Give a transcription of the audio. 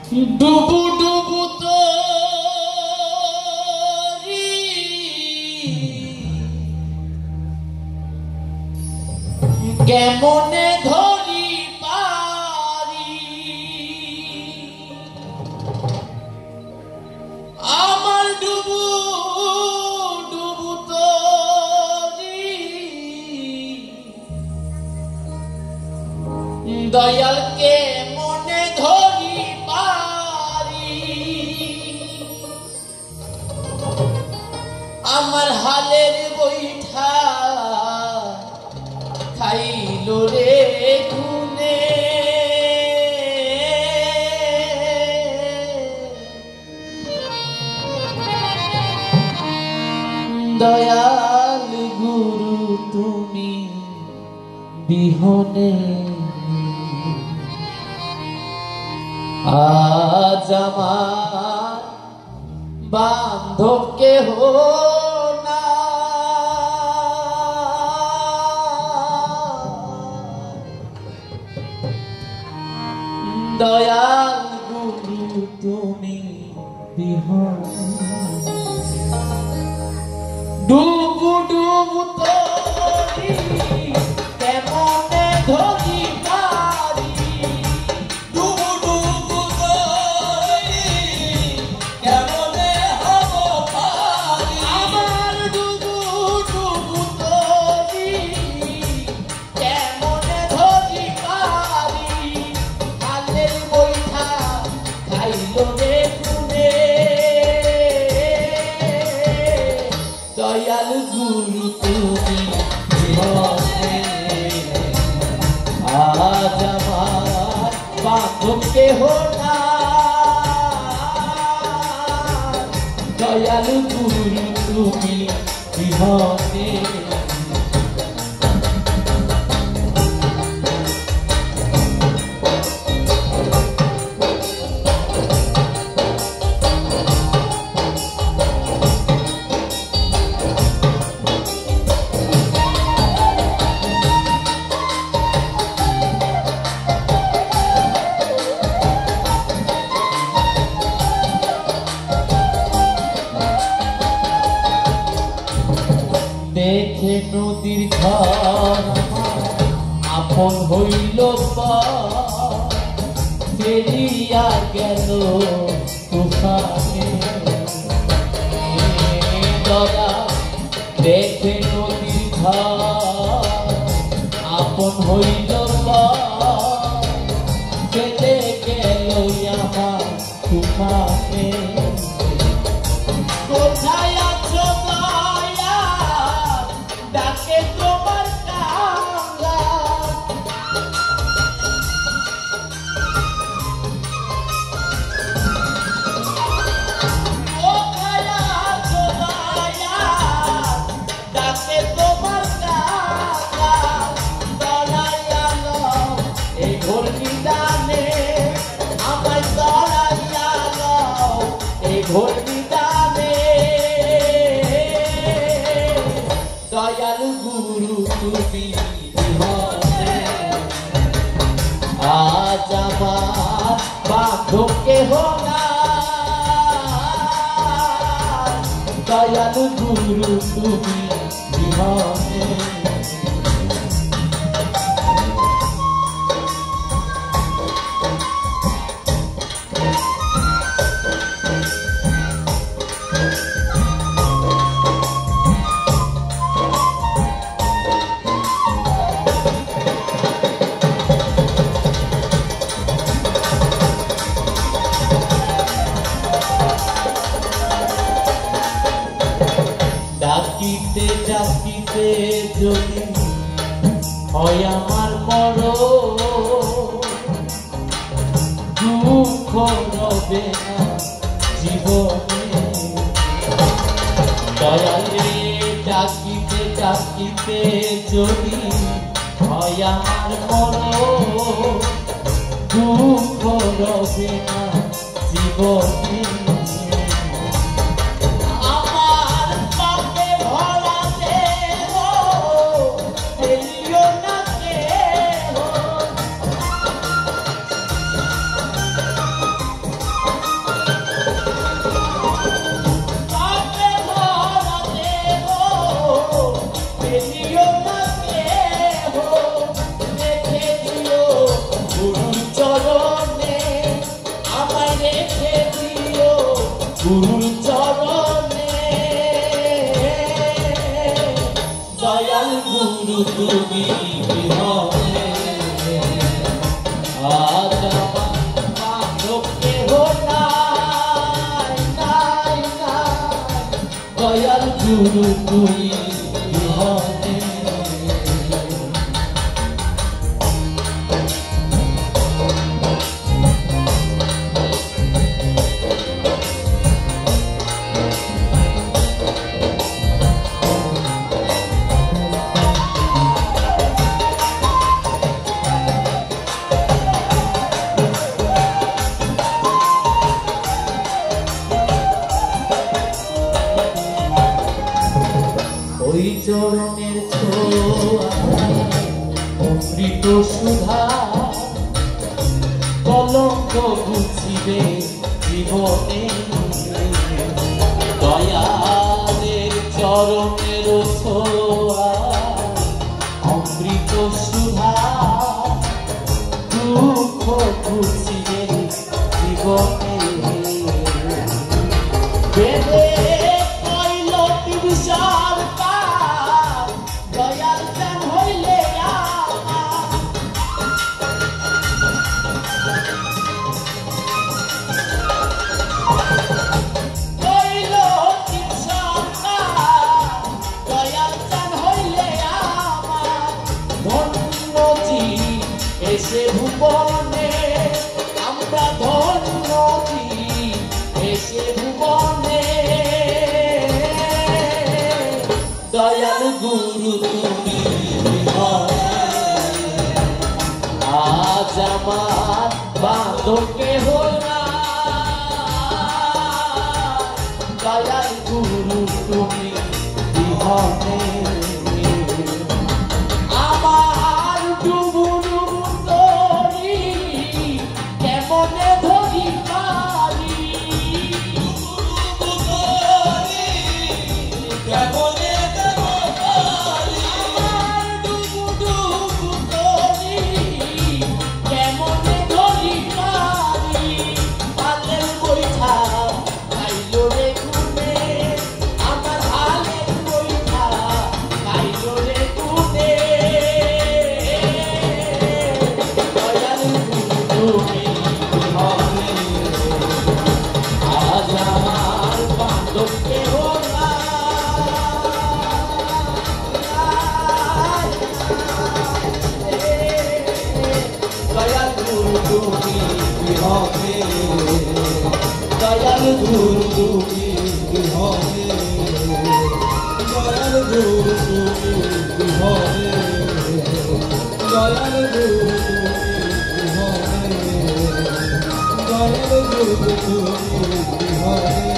ডুবু ডুবু তরি কেমনে ধরি পারি আমার ডুবু ডুবু তরি দয়ালকে মনে ধরি আমার হালের বৈঠা খাইল রে গুনে দয়াল গুরু তুমি বিহনে আজ আমার বান্ধব কেহ না দয়াল গুরু তুমি বিহনে ডুবু ডুবু তরি কেমনে ধরি পারি ডুবু ডুবু তরি কেমনে হব পারি আমার ডুবু ডুবু তরি কেমনে ধরি পারি হালের বৈঠা খাইল রে গুনে দয়াল গুরু তুমি বিহনে আজ আমার বান্ধব কেহ না দয়াল গুরু তুমি বিহনে দেখে নদীর ঘর আপন হইল ফেরিয়া গেল তুফানে দয়া দেখে নদীর ঘর আপন হইল ফেলে গেল আমার তুফানে কোথায় আছো ডাকে তোমার কাঙ্গা কোথায় আছো ডাকে তোমার কাঙ্গা দয়াইয়া লও এই ঘোর নিদানে আমায় দয়াইয়া লও এই ঘোর নিদানে দয়াল গুরু তুমি বিহনে আজ আমার বান্ধব কেহ না দয়াল গুরু তুমি বিহনে ডাকিতে ডাকিতে যদি হয় আমার মরণ দুঃখ রবে না জীবনে দয়ালে ডাকিতে ডাকিতে যদি হয় আমার মরণ দুঃখ রবে না জীবনে তুমি বিহনে আজ আমার বান্ধব কেহ নাই নাই নাই দয়াল গুরু তুমি বিহনে ওই চরণের ছোঁয়া অমৃত সুধা কলঙ্ক ঘুচিবে জীবনে দয়ালের চরণের ছোঁয়া অমৃত সুধা দুঃখ ঘুচিবে জীবনে বেদে কইল বিশাল দয়াল চান হইলে কইল দয়াল চান হইলে ধন্য জি এসে ভুবনে আমরা ধন্য জি এসে ভুবনে দয়াল গুরু তুমি আজ আমার বান্ধব কেহ নাই দয়াল গুরু তুমি বিহনে আমার ডুবু ডুবু তরি কেমনে ধরি পারি কেমনে দয়াল গুরু তুমি বিহনে দয়াল গুরু তুমি বিহনে দয়াল গুরু তুমি বিহনে দয়াল গুরু তুমি বিহনে